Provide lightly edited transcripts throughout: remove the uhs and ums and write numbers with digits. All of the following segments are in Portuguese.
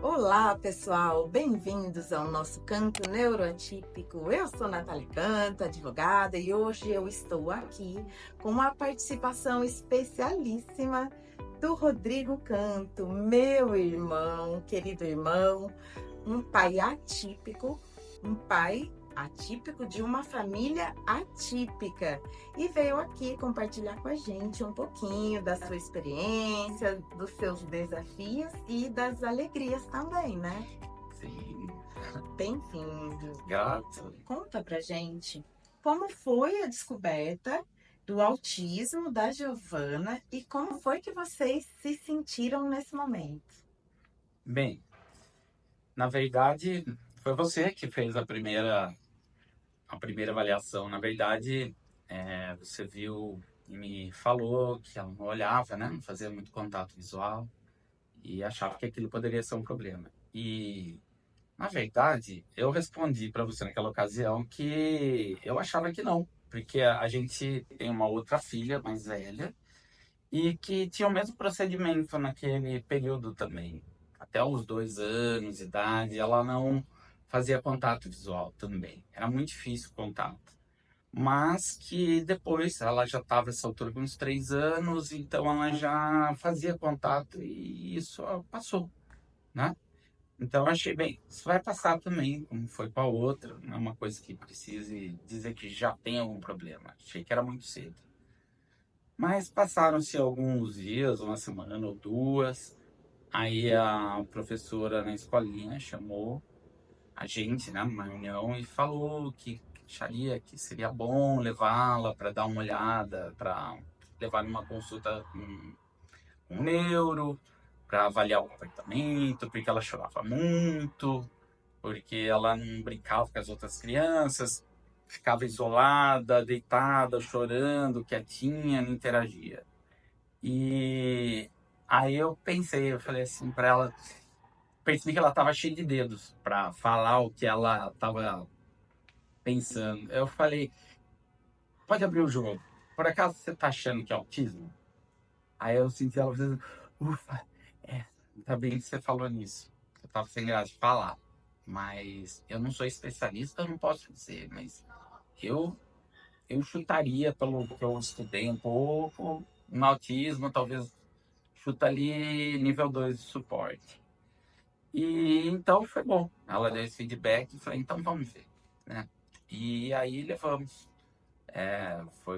Olá, pessoal, bem-vindos ao nosso Canto Neuroatípico. Eu sou Natália Canto, advogada, e hoje eu estou aqui com uma participação especialíssima do Rodrigo Canto, meu irmão, querido irmão, um pai atípico de uma família atípica, e veio aqui compartilhar com a gente um pouquinho da sua experiência, dos seus desafios e das alegrias também, né? Sim, Bem-vindo. gato. Conta pra gente como foi a descoberta do autismo da Giovana e como foi que vocês se sentiram nesse momento. Bem, na verdade, foi você que fez a primeira avaliação. Na verdade, você viu e me falou que ela não olhava, né? Não fazia muito contato visual e achava que aquilo poderia ser um problema. E, na verdade, eu respondi para você naquela ocasião que eu achava que não, porque a gente tem uma outra filha mais velha e que tinha o mesmo procedimento naquele período também. Até os 2 anos de idade, ela não fazia contato visual também. Era muito difícil o contato. Mas que depois ela já estava essa altura com uns 3 anos, então ela já fazia contato e isso passou, né? Então eu achei, bem, isso vai passar também, como foi com a outra, não é uma coisa que precise dizer que já tem algum problema. Achei que era muito cedo. Mas passaram-se alguns dias, uma semana ou duas, aí a professora na escolinha chamou a gente, né, numa reunião e falou que acharia que seria bom levá-la para dar uma olhada, para levar numa consulta com um neuro, para avaliar o comportamento, porque ela chorava muito, porque ela não brincava com as outras crianças, ficava isolada, deitada, chorando, quietinha, não interagia. E aí eu pensei, eu falei assim pra ela, percebi que ela tava cheia de dedos pra falar o que ela tava pensando. Eu falei, pode abrir o jogo. Por acaso você tá achando que é autismo? Aí eu senti ela dizendo, ufa, é, tá bem que você falou nisso. Eu tava sem graça de falar. Mas eu não sou especialista, eu não posso dizer, mas eu, eu chutaria pelo que eu estudei um pouco, no autismo, talvez chuta ali nível 2 de suporte. E então foi bom. Ela deu esse feedback e falei, então vamos ver, né? E aí levamos.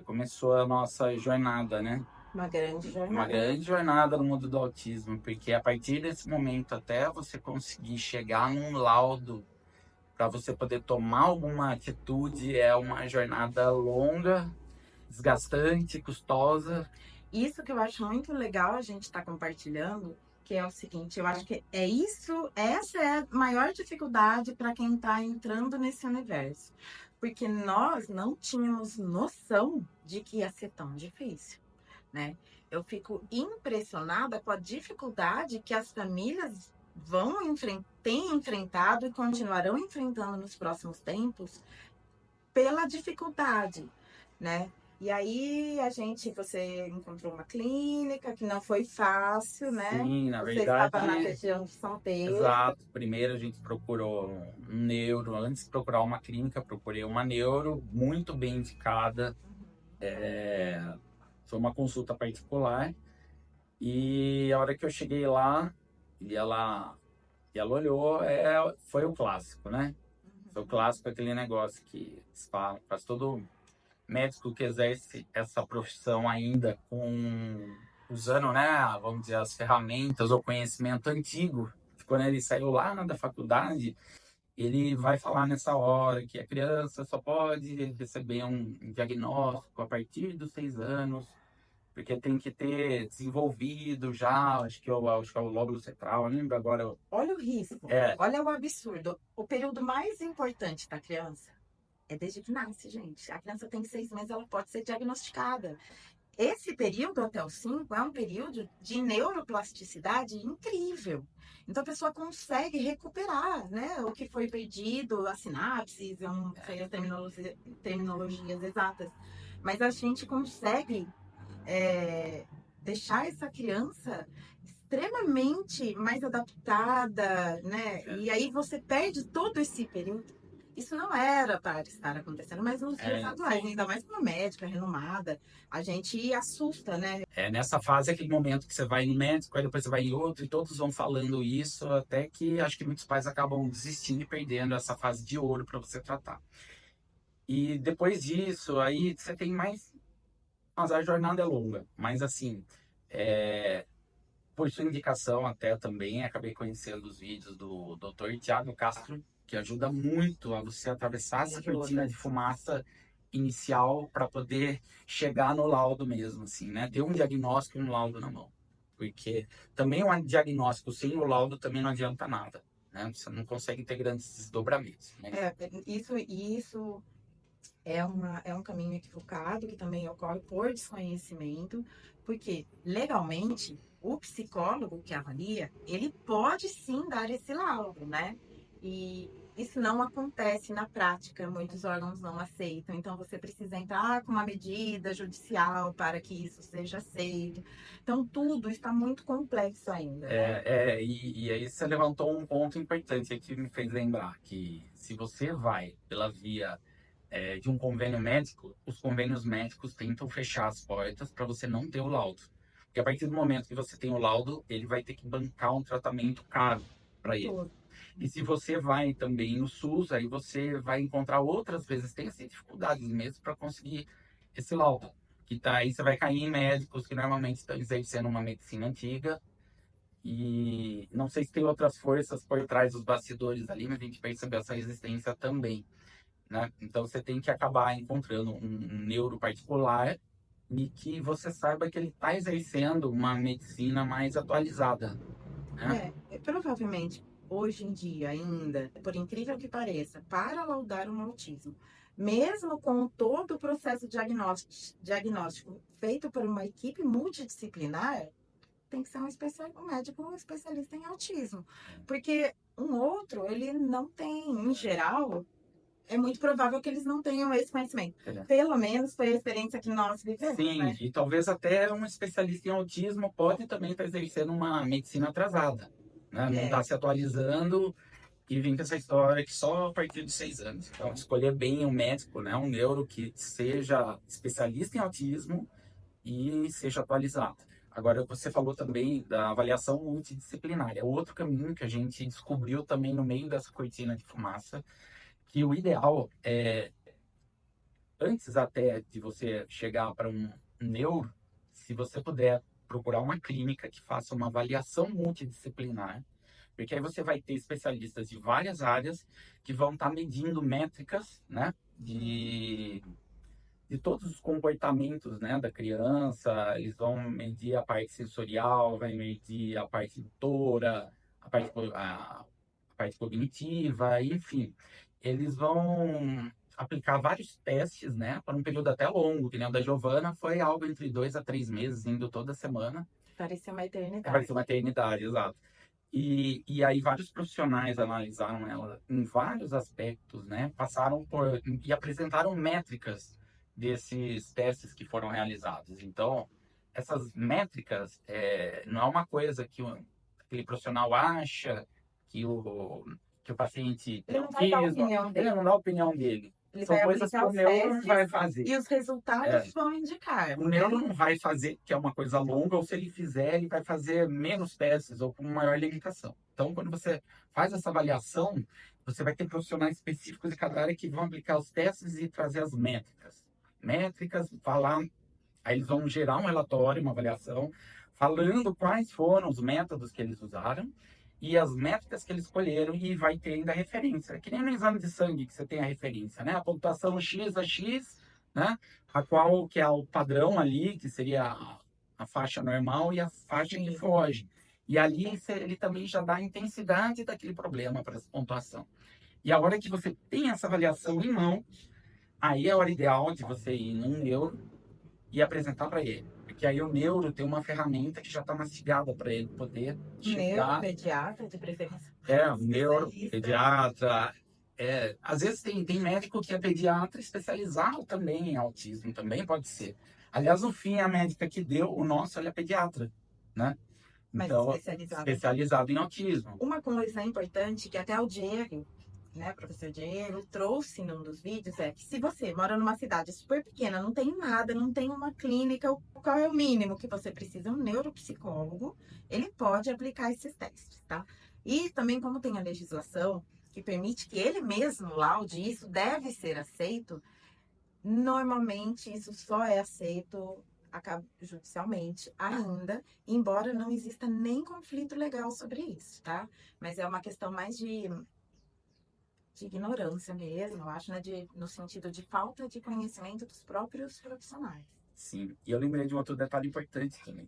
Começou a nossa jornada, né? Uma grande Uma jornada. grande jornada no mundo do autismo, porque a partir desse momento até você conseguir chegar num laudo para você poder tomar alguma atitude é uma jornada longa, desgastante, custosa. Isso que eu acho muito legal a gente estar compartilhando, que é o seguinte, eu acho que é isso, essa é a maior dificuldade para quem está entrando nesse universo. Porque nós não tínhamos noção de que ia ser tão difícil, né? Eu fico impressionada com a dificuldade que as famílias têm enfrentado e continuarão enfrentando nos próximos tempos pela dificuldade, né? E aí você encontrou uma clínica que não foi fácil, né? Sim, na Você estava na verdade, região de São Pedro. exato. Primeiro a gente procurou um neuro. Antes de procurar uma clínica, procurei uma neuro muito bem indicada. Foi uma consulta particular. E a hora que eu cheguei lá, e ela olhou, foi o clássico, né? Foi o clássico, aquele negócio que eles falam, quase todo médico que exerce essa profissão ainda usando, né, vamos dizer, as ferramentas ou conhecimento antigo, quando ele saiu lá da faculdade, ele vai falar nessa hora que a criança só pode receber um diagnóstico a partir dos 6 anos, porque tem que ter desenvolvido já, acho que é o lóbulo central, eu não lembro agora. Olha o risco, É, olha o absurdo. O período mais importante da criança é desde que nasce, gente. A criança tem 6 meses, ela pode ser diagnosticada. Esse período até os 5 é um período de neuroplasticidade incrível. Então a pessoa consegue recuperar, né, o que foi perdido, as sinapses, eu não sei as terminologias exatas, mas a gente consegue deixar essa criança extremamente mais adaptada, né? E aí você perde todo esse período. Isso não era para estar acontecendo, mas nos dias É, atuais, ainda mais uma médica renomada, a gente assusta, né? nessa fase, é aquele momento que você vai no médico, aí depois você vai em outro, e todos vão falando isso, até que acho que muitos pais acabam desistindo e perdendo essa fase de ouro para você tratar. E depois disso, aí você tem mais. Mas a jornada é longa, mas assim, é, por sua indicação até também, acabei conhecendo os vídeos do Dr. Tiago Castro, que ajuda muito a você atravessar essa cortina de fumaça inicial para poder chegar no laudo mesmo, assim, né? Ter um diagnóstico e um laudo na mão. Porque também um diagnóstico sem o laudo também não adianta nada, né? Você não consegue ter grandes desdobramentos. Mas... Isso é um caminho equivocado que também ocorre por desconhecimento, porque legalmente o psicólogo que avalia, ele pode sim dar esse laudo, né? E isso não acontece na prática, muitos órgãos não aceitam, então você precisa entrar com uma medida judicial para que isso seja aceito. Então tudo está muito complexo ainda, né? E aí você levantou um ponto importante aí que me fez lembrar que se você vai pela via de um convênio médico, os convênios médicos tentam fechar as portas para você não ter o laudo. Porque a partir do momento que você tem o laudo, ele vai ter que bancar um tratamento caro para ele. Tudo. E se você vai também no SUS, aí você vai encontrar outras resistências e dificuldades mesmo para conseguir esse laudo. Que tá aí você vai cair em médicos que normalmente estão exercendo uma medicina antiga e não sei se tem outras forças por trás dos bastidores ali, mas a gente percebe essa resistência também, né? Então você tem que acabar encontrando um neuro particular e que você saiba que ele está exercendo uma medicina mais atualizada, né? Provavelmente, hoje em dia ainda, por incrível que pareça, para laudar um autismo, mesmo com todo o processo diagnóstico feito por uma equipe multidisciplinar, tem que ser um médico um especialista em autismo. Porque um outro, ele não tem, em geral, é muito provável que eles não tenham esse conhecimento. É. Pelo menos foi a experiência que nós vivemos, Sim, né? e talvez até um especialista em autismo pode também estar exercendo uma medicina atrasada, né? Não está É, se atualizando e vem com essa história que só a partir de 6 anos. Então, escolher bem um médico, né? Um neuro que seja especialista em autismo e seja atualizado. Agora, você falou também da avaliação multidisciplinar. É outro caminho que a gente descobriu também no meio dessa cortina de fumaça, que o ideal é, antes até de você chegar para um neuro, se você puder procurar uma clínica que faça uma avaliação multidisciplinar, porque aí você vai ter especialistas de várias áreas que vão estar medindo métricas, né, de todos os comportamentos, né, da criança. Eles vão medir a parte sensorial, vai medir a parte motora, a parte cognitiva, enfim. Eles vão aplicar vários testes, né, por um período até longo, que nem o da Giovana, foi algo entre 2 a 3 meses, indo toda semana. parecia uma eternidade. Parecia uma eternidade, exato. E aí vários profissionais analisaram ela em vários aspectos, né? Passaram por e apresentaram métricas desses testes que foram realizados. Então, essas métricas não é uma coisa que aquele profissional acha que o paciente tem Ele não vai dar a autismo, opinião ele dele. não dá a opinião dele. Ele São vai coisas que aplicar o os neuro vai testes fazer. e os É, resultados vão indicar, o né? neuro não vai fazer, que é uma coisa longa, ou se ele fizer, ele vai fazer menos testes ou com maior limitação. Então, quando você faz essa avaliação, você vai ter profissionais específicos de cada área que vão aplicar os testes e trazer as métricas. Métricas, falar, aí eles vão gerar um relatório, uma avaliação, falando quais foram os métodos que eles usaram e as métricas que eles escolheram e vai ter ainda a referência. É que nem no exame de sangue que você tem a referência, né? A pontuação X a X, né? A qual que é o padrão ali, que seria a faixa normal e a faixa que Sim. foge. E ali ele também já dá a intensidade daquele problema para essa pontuação. E a hora que você tem essa avaliação em mão, aí é a hora ideal de você ir num neuro e apresentar para ele. Porque aí o neuro tem uma ferramenta que já está mastigada para ele poder chegar. Neuropediatra, de preferência. O neuro, Especialista. pediatra. Às vezes tem médico que é pediatra especializado também em autismo, também pode ser. Aliás, no fim, a médica que deu o nosso, ela é pediatra, né? mais Então, especializado. especializado em autismo. Uma coisa importante que até o Diego, né, professor Diego, trouxe num dos vídeos é que se você mora numa cidade super pequena, não tem nada, não tem uma clínica, qual é o mínimo que você precisa? Um neuropsicólogo, ele pode aplicar esses testes, tá? E também como tem a legislação que permite que ele mesmo laude, isso deve ser aceito, normalmente isso só é aceito judicialmente ainda, embora não exista nem conflito legal sobre isso, tá? Mas é uma questão mais de ignorância mesmo, eu acho, né? No sentido de falta de conhecimento dos próprios profissionais. Sim, e eu lembrei de um outro detalhe importante também.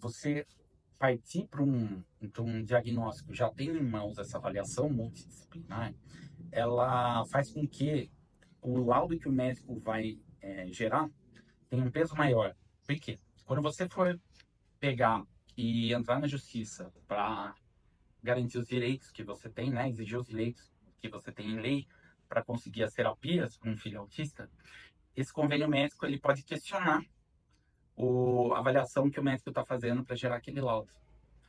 Você partir para um diagnóstico, já tem em mãos essa avaliação multidisciplinar, ela faz com que o laudo que o médico vai gerar tenha um peso maior. Por quê? Quando você for pegar e entrar na justiça para garantir os direitos que você tem, né, exigir os direitos que você tem em lei para conseguir as terapias com um filho autista, esse convênio médico ele pode questionar a avaliação que o médico está fazendo para gerar aquele laudo.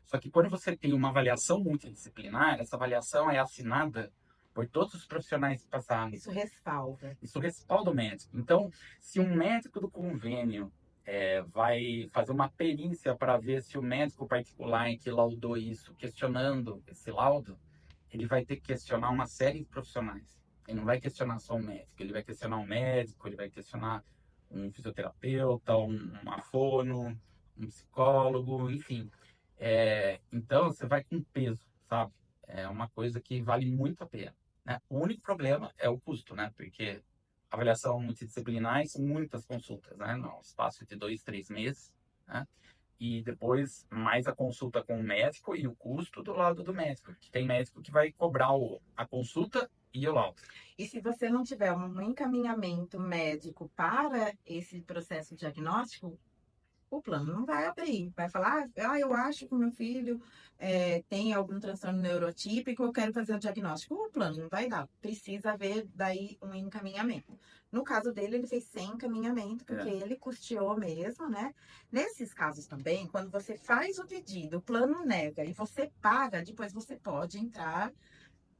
Só que quando você tem uma avaliação multidisciplinar, essa avaliação é assinada por todos os profissionais que passaram. Isso respalda. Isso respalda o médico. Então, se um médico do convênio vai fazer uma perícia para ver se o médico particular que laudou isso, questionando esse laudo, ele vai ter que questionar uma série de profissionais. Ele não vai questionar só o médico, ele vai questionar um médico, ele vai questionar um fisioterapeuta, uma fono, um psicólogo, enfim. Então, você vai com peso, sabe? É uma coisa que vale muito a pena, né? O único problema é o custo, né? Porque avaliação multidisciplinar são muitas consultas, né? No espaço de 2, 3 meses, né? E depois mais a consulta com o médico e o custo do lado do médico, que tem médico que vai cobrar a consulta e o laudo. E se você não tiver um encaminhamento médico para esse processo diagnóstico, o plano não vai abrir. Vai falar, eu acho que o meu filho tem algum transtorno neurotípico, eu quero fazer o diagnóstico. O plano não vai dar. Precisa haver daí um encaminhamento. No caso dele, ele fez sem encaminhamento, porque ele custeou mesmo, né? Nesses casos também, quando você faz o pedido, o plano nega e você paga, depois você pode entrar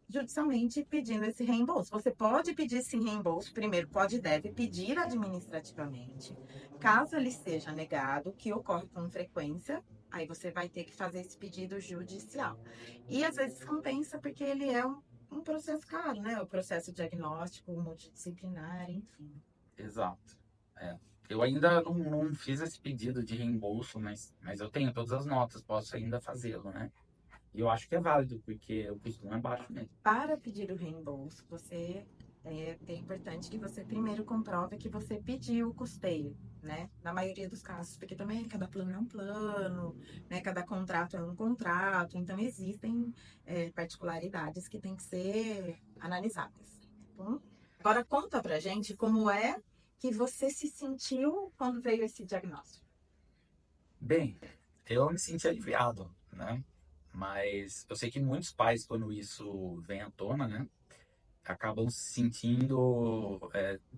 judicialmente pedindo esse reembolso. Você pode pedir esse reembolso, primeiro pode e deve pedir administrativamente. Caso ele seja negado, que ocorre com frequência, aí você vai ter que fazer esse pedido judicial. E às vezes compensa porque ele é um processo caro, né? O processo diagnóstico, multidisciplinar, enfim. Exato. Eu ainda não fiz esse pedido de reembolso, mas eu tenho todas as notas, posso ainda fazê-lo, né? E eu acho que é válido, porque o custo não é baixo mesmo. Para pedir o reembolso, é importante que você primeiro comprove que você pediu o custeio, né? Na maioria dos casos, porque também cada plano é um plano, né? Cada contrato é um contrato, então existem particularidades que têm que ser analisadas. Tá bom? Agora conta pra gente como é que você se sentiu quando veio esse diagnóstico. Bem, eu me senti aliviado, né? Mas eu sei que muitos pais, quando isso vem à tona, né, acabam se sentindo,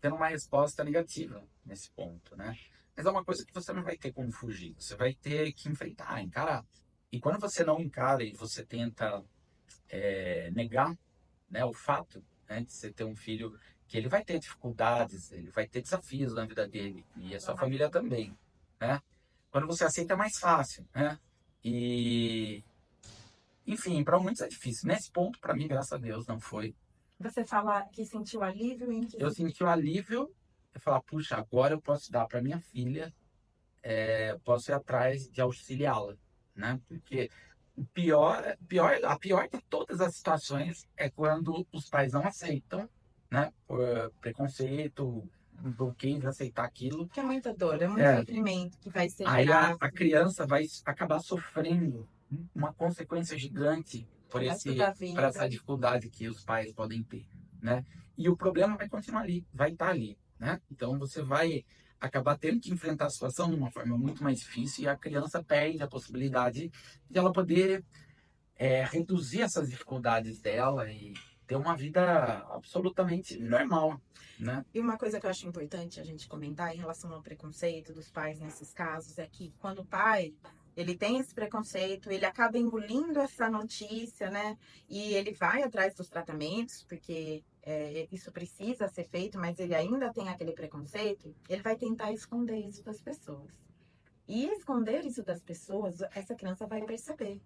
tendo uma resposta negativa nesse ponto, né? Mas é uma coisa que você não vai ter como fugir, você vai ter que enfrentar, encarar. E quando você não encara e você tenta negar, né, o fato, né, de você ter um filho que ele vai ter dificuldades, ele vai ter desafios na vida dele e a sua família também, né? Quando você aceita é mais fácil, né? E enfim, para muitos é difícil. Nesse ponto, para mim, graças a Deus, não foi. Você fala que sentiu alívio em que Eu senti o alívio de falar, puxa, agora eu posso dar para minha filha, posso ir atrás de auxiliá-la, né? Porque a pior de todas as situações é quando os pais não aceitam, né? Por preconceito, um bloqueio de aceitar aquilo. que é muita dor, é muito sofrimento que vai ser Aí gerado. a criança vai acabar sofrendo uma consequência gigante por por essa dificuldade que os pais podem ter, né? E o problema vai continuar ali, vai estar ali, né? Então você vai acabar tendo que enfrentar a situação de uma forma muito mais difícil e a criança perde a possibilidade de ela poder reduzir essas dificuldades dela e ter uma vida absolutamente normal, né? E uma coisa que eu acho importante a gente comentar em relação ao preconceito dos pais nesses casos é que quando o pai Ele tem esse preconceito, ele acaba engolindo essa notícia, né? E ele vai atrás dos tratamentos, porque isso precisa ser feito, mas ele ainda tem aquele preconceito. Ele vai tentar esconder isso das pessoas. E esconder isso das pessoas, essa criança vai perceber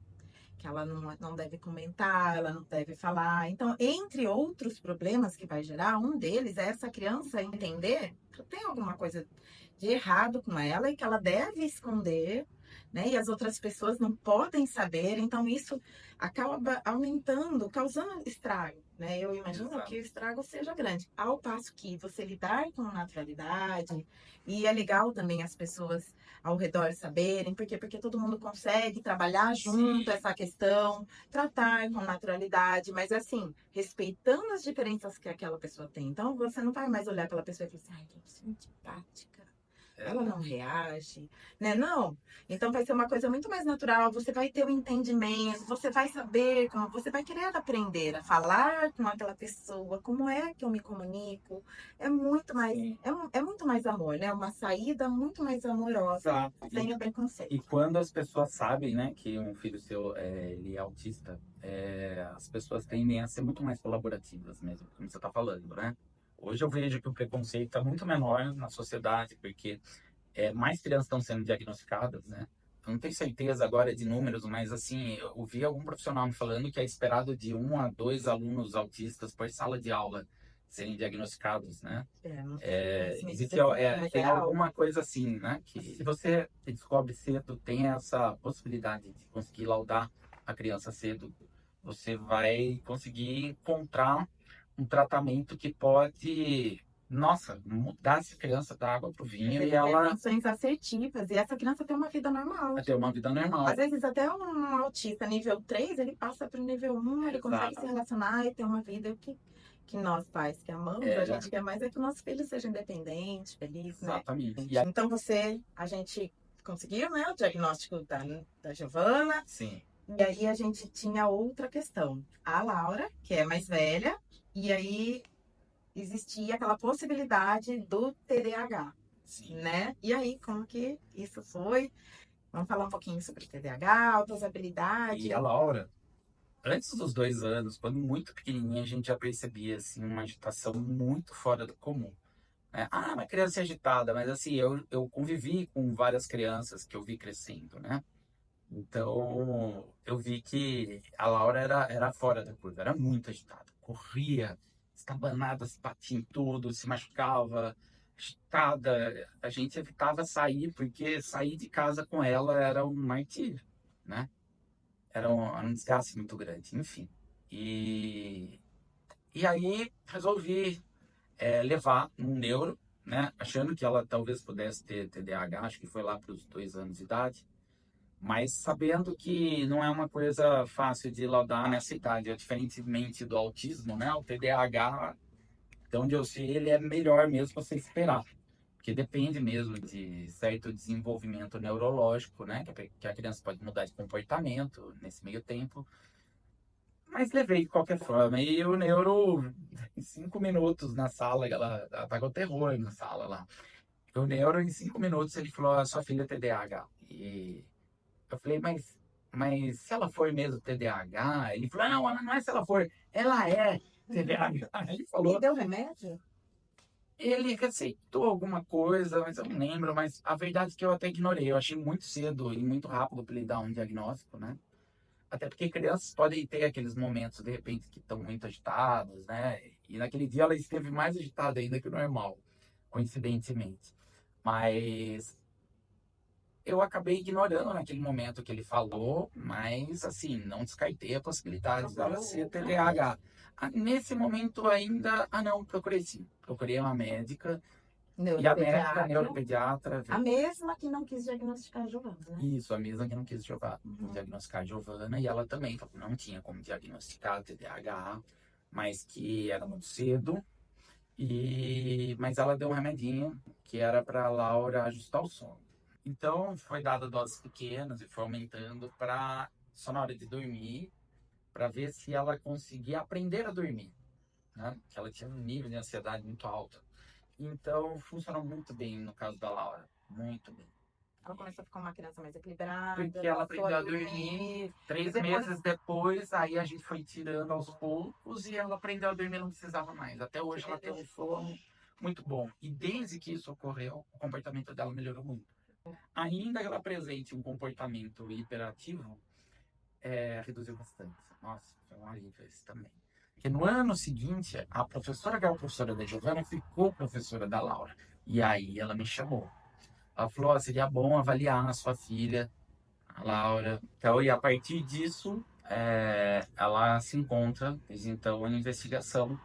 que ela não deve comentar, ela não deve falar. Então, entre outros problemas que vai gerar, um deles é essa criança entender que tem alguma coisa de errado com ela e que ela deve esconder, né? E as outras pessoas não podem saber. Então, isso acaba aumentando, causando estrago, né? Eu imagino Exato. que o estrago seja grande. Ao passo que você lidar com naturalidade, e é legal também as pessoas ao redor saberem, por quê? Porque todo mundo consegue trabalhar Sim, junto essa questão, tratar com naturalidade, mas assim, respeitando as diferenças que aquela pessoa tem. Então, você não vai mais olhar aquela pessoa e falar assim, ai, que pessoa antipática. Ela é, não reage, né? Não. Então vai ser uma coisa muito mais natural. Você vai ter o entendimento, você vai saber, como você vai querer aprender a falar com aquela pessoa, como é que eu me comunico. É muito mais, sim. é muito mais amor, né? Uma saída muito mais amorosa, Exato. sem o E preconceito. quando as pessoas sabem, né, que um filho seu ele é autista, as pessoas tendem a ser muito mais colaborativas mesmo, como você está falando, né? Hoje eu vejo que o preconceito está muito menor na sociedade, porque mais crianças estão sendo diagnosticadas, né? Eu não tenho certeza agora de números, mas assim, eu ouvi algum profissional me falando que é esperado de 1 a 2 alunos autistas por sala de aula serem diagnosticados, né? É, não sei se me Existe, dizer sim, mas tem é algo. alguma coisa assim, né? Que se você descobre cedo, tem essa possibilidade de conseguir laudar a criança cedo, você vai conseguir encontrar um tratamento que pode, nossa, mudar essa criança da água pro vinho Fazer e ela intervenções assertivas e essa criança ter uma vida normal. vai ter uma vida normal. Às vezes, até um autista nível 3 ele passa para o nível 1, ele consegue se Exato. relacionar e ter uma vida que nós pais que amamos, a É, gente quer mais é que o nosso filho seja independente, feliz, né? exatamente. E aí, Então, a gente conseguiu, né, o diagnóstico da Giovana, sim, e aí a gente tinha outra questão. A Laura, que é mais velha, e aí existia aquela possibilidade do TDAH, sim. né? E aí, como que isso foi? Vamos falar um pouquinho sobre TDAH, altas E habilidades. a Laura, antes dos 2 anos, quando muito pequenininha, a gente já percebia assim uma agitação muito fora do comum. Né? Ah, uma criança agitada, mas assim, eu convivi com várias crianças que eu vi crescendo, né? Então, eu vi que a Laura era fora da curva, era muito agitada. Corria, estabanada, se batia em tudo, se machucava, agitada. A gente evitava sair, porque sair de casa com ela era um martírio, né? Era um desgaste muito grande, enfim. E, e aí resolvi levar um neuro, né? Achando que ela talvez pudesse ter TDAH, acho que foi lá para os 2 anos de idade, mas sabendo que não é uma coisa fácil de laudar nessa idade, diferentemente do autismo, né? O TDAH, de onde eu sei, ele é melhor mesmo você esperar, porque depende mesmo de certo desenvolvimento neurológico, né? Que a criança pode mudar de comportamento nesse meio tempo, mas levei de qualquer forma. E o neuro, em 5 minutos na sala, ela tá com terror na sala lá. O neuro, em 5 minutos, ele falou: a sua filha é TDAH. E eu falei: mas se ela for mesmo TDAH? Ele falou: não, ela não é se ela for, ela é TDAH. Ele E falou. deu remédio? Ele receitou alguma coisa, mas eu não lembro. Mas a verdade é que eu até ignorei. Eu achei muito cedo e muito rápido para ele dar um diagnóstico, né? Até porque crianças podem ter aqueles momentos, de repente, que estão muito agitadas, né? E naquele dia ela esteve mais agitada ainda que o normal, coincidentemente. Mas eu acabei ignorando naquele momento que ele falou, mas assim, não descartei a possibilidade dela ser TDAH. Nesse momento ainda, não, procurei sim. Procurei uma médica, e a médica, a Neuropediatra, neuropediatra, a mesma que não quis diagnosticar a Giovana, né? isso, a mesma que não quis Uhum. diagnosticar a Giovana, e ela também falou que não tinha como diagnosticar TDAH, mas que era muito cedo, mas ela deu um remedinho que era para a Laura ajustar o sono. Então, foi dada doses pequenas e foi aumentando para só na hora de dormir, para ver se ela conseguia aprender a dormir, né? Que ela tinha um nível de ansiedade muito alto. Então, funcionou muito bem no caso da Laura, muito bem. Ela começou a ficar uma criança mais equilibrada, Porque ela passou aprendeu a dormir, três depois... meses depois, aí a gente foi tirando aos poucos e ela aprendeu a dormir, não precisava mais. Até hoje ela tem um sono muito bom. E desde que isso ocorreu, o comportamento dela melhorou muito. Ainda que ela apresente um comportamento hiperativo, reduziu bastante. Nossa, foi um alívio esse também. Porque no ano seguinte, a professora que era a professora da Giovana ficou professora da Laura. E aí ela me chamou. Ela falou, ó, seria bom avaliar a sua filha, a Laura. Então, e a partir disso, ela se encontra, desde então, em investigação,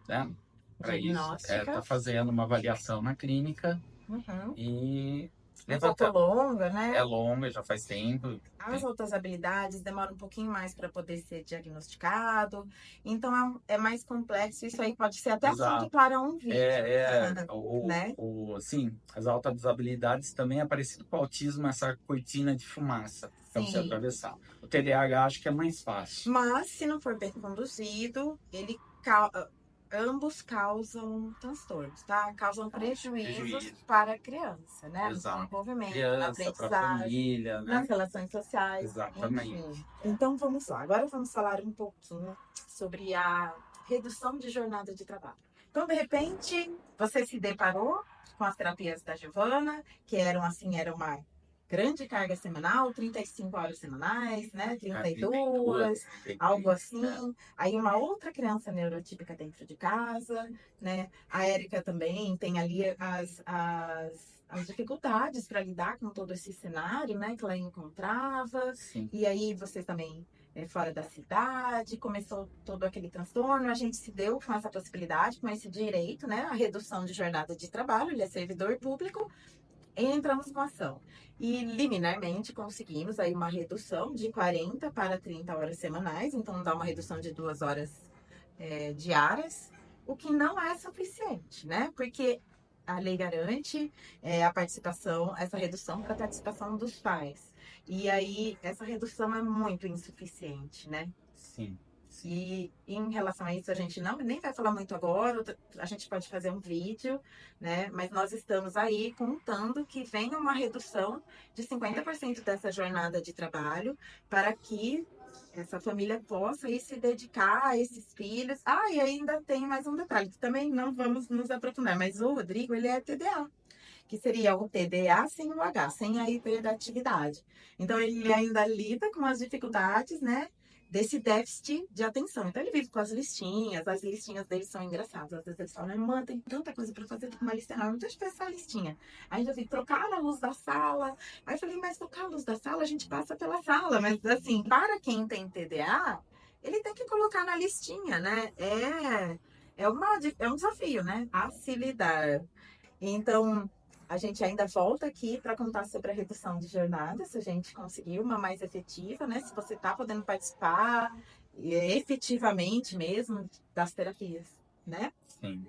né? Para isso. Diagnóstica. Tá fazendo uma avaliação na clínica Uhum. e Um pouco levanta. longa, É né? longa, já faz tempo. As outras habilidades demoram um pouquinho mais para poder ser diagnosticado. Então é mais complexo. Isso aí pode ser até assunto Exato. para um vídeo, O, né? sim, as altas habilidades também é parecido com o autismo, essa cortina de fumaça para você Sim. atravessar. O TDAH acho que é mais fácil. Mas se não for bem conduzido, ambos causam transtornos, tá? Causam prejuízos Prejuízo. para a criança, né? No Exato. desenvolvimento, na Criança, para a aprendizagem, família, nas né? relações sociais, Exatamente. enfim. Então vamos lá. Agora vamos falar um pouquinho sobre a redução de jornada de trabalho. Então, de repente, você se deparou com as terapias da Giovana, que eram assim, era uma grande carga semanal, 35 horas semanais, né? 32, algo assim. Aí uma outra criança neurotípica dentro de casa, né? A Érica também tem ali as dificuldades para lidar com todo esse cenário, né? Que ela encontrava. Sim. E aí você também fora da cidade, começou todo aquele transtorno, a gente se deu com essa possibilidade, com esse direito, né? A redução de jornada de trabalho, ele é servidor público, entramos com a ação. E liminarmente conseguimos aí uma redução de 40 para 30 horas semanais, então dá uma redução de 2 horas diárias, o que não é suficiente, né? Porque a lei garante a participação, essa redução para a participação dos pais. E aí, essa redução é muito insuficiente, né? Sim. E em relação a isso, a gente não nem vai falar muito agora, a gente pode fazer um vídeo, né? Mas nós estamos aí contando que venha uma redução de 50% dessa jornada de trabalho para que essa família possa aí se dedicar a esses filhos. Ah, e ainda tem mais um detalhe, que também não vamos nos aprofundar, mas o Rodrigo, ele é TDA, que seria o TDA sem o H, sem a hiperatividade. Então, ele ainda lida com as dificuldades, né, desse déficit de atenção. Então, ele vive com as listinhas dele são engraçadas. Às vezes ele fala, mãe, tem tanta coisa para fazer, tô com uma lista enorme, deixa eu ver essa listinha. Aí eu vi trocar a luz da sala. Aí eu falei, mas trocar a luz da sala, a gente passa pela sala. Mas, assim, para quem tem TDA, ele tem que colocar na listinha, né? É um desafio, né? A se lidar. Então, a gente ainda volta aqui para contar sobre a redução de jornada, se a gente conseguir uma mais efetiva, né? Se você está podendo participar efetivamente mesmo das terapias, né? Sim.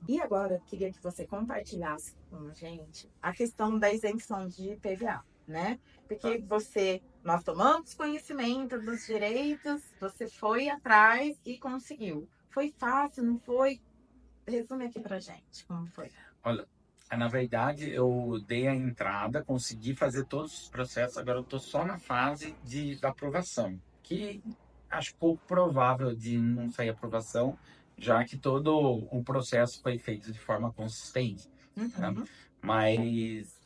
E agora eu queria que você compartilhasse com a gente a questão da isenção de IPVA, né? Porque nós tomamos conhecimento dos direitos, você foi atrás e conseguiu. Foi fácil, não foi? Resume aqui pra gente como foi. Olha, na verdade, eu dei a entrada, consegui fazer todos os processos, agora eu estou só na fase da aprovação, que acho pouco provável de não sair aprovação, já que todo o processo foi feito de forma consistente, né? Uhum. Mas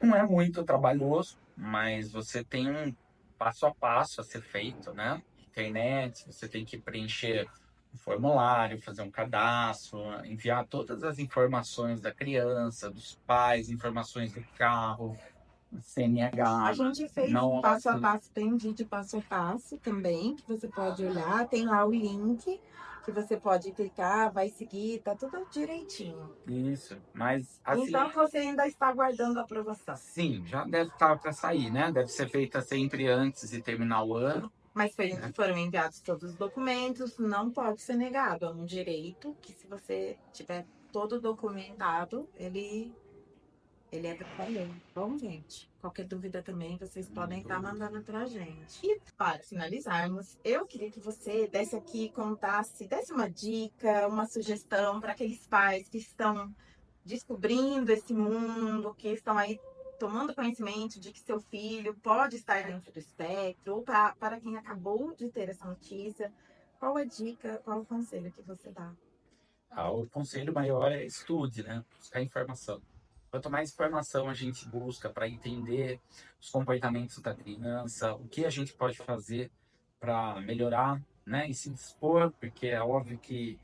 não é muito trabalhoso, mas você tem um passo a passo a ser feito, né? Internet, você tem que preencher um formulário, fazer um cadastro, enviar todas as informações da criança, dos pais, informações do carro, A CNH. gente fez um passo a passo, tem um vídeo passo a passo também, que você pode olhar, tem lá o link que você pode clicar, vai seguir, tá tudo direitinho. Isso, mas assim. Então você ainda está aguardando a aprovação. Sim, já deve estar para sair, né? Deve ser feita sempre antes de terminar o ano. Mas foram enviados todos os documentos, não pode ser negado. É um direito que, se você tiver todo documentado, ele é trabalhando. Bom, gente, qualquer dúvida também vocês podem estar mandando pra gente. E para finalizarmos, eu queria que você desse aqui, desse uma dica, uma sugestão para aqueles pais que estão descobrindo esse mundo, que estão aí tomando conhecimento de que seu filho pode estar dentro do espectro, ou para quem acabou de ter essa notícia, qual a dica, qual o conselho que você dá? O conselho maior é estude, né? Buscar informação. Quanto mais informação a gente busca para entender os comportamentos da criança, o que a gente pode fazer para melhorar, né? E se dispor, porque é óbvio que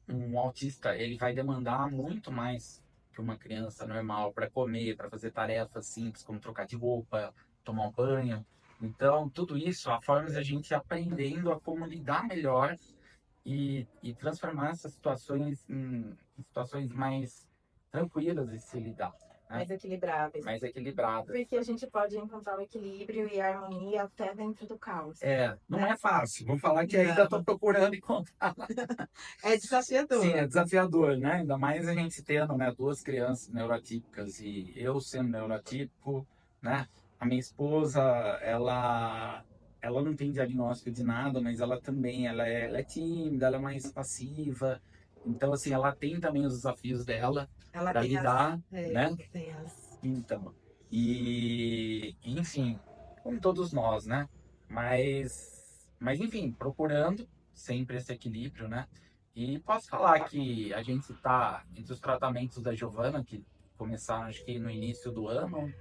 um autista ele vai demandar muito mais que uma criança normal para comer, para fazer tarefas simples como trocar de roupa, tomar um banho. Então, tudo isso, a forma de a gente ir aprendendo a como lidar melhor e transformar essas situações em situações mais tranquilas de se lidar, né? Mais equilibradas. Mais equilibradas. Porque a gente pode encontrar o equilíbrio e a harmonia até dentro do caos. Não né? é fácil. Vou falar que ainda estou procurando encontrar. É desafiador. Sim, é desafiador, né? Ainda mais a gente tendo, né, duas crianças neurotípicas e eu sendo neurotípico, né? A minha esposa, ela não tem diagnóstico de nada, mas ela também, ela é tímida, ela é mais passiva. Então, assim, ela tem também os desafios dela Ela para tem lidar, né? tem as... Então, enfim, como todos nós, né? Mas enfim, procurando sempre esse equilíbrio, né? E posso falar que a gente está entre os tratamentos da Giovana, que começaram acho que no início do ano,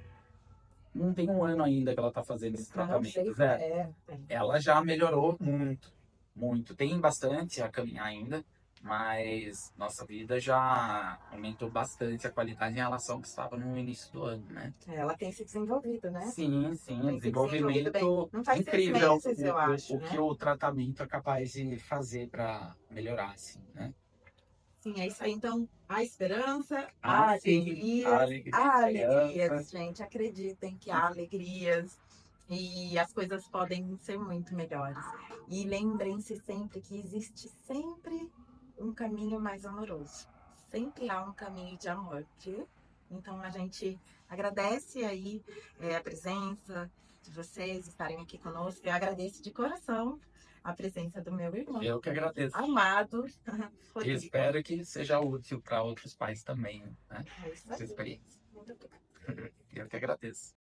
não tem um ano ainda que ela está fazendo esses Não, sei, tratamentos, né? tem. Ela já melhorou muito, muito. Tem bastante a caminhar ainda, mas nossa vida já aumentou bastante a qualidade em relação ao que estava no início do ano, né? Ela tem se desenvolvido, né? Sim, sim, Tem se desenvolvido bem. desenvolvimento Não faz 6 incrível meses, eu acho, o que né? o tratamento é capaz de fazer para melhorar, assim, né? Sim, é isso aí. Então, a esperança, Sim, a alegria há das alegrias, crianças. gente. Acreditem que há alegrias e as coisas podem ser muito melhores. E lembrem-se sempre que existe sempre um caminho mais amoroso. Sempre há um caminho de amor, viu? Então, a gente agradece aí a presença de vocês estarem aqui conosco. Eu agradeço de coração a presença do meu irmão Eu que agradeço. amado, E Rodrigo. espero que seja útil para outros pais também, né? É isso Essa aí. experiência. Muito obrigada. Eu que agradeço.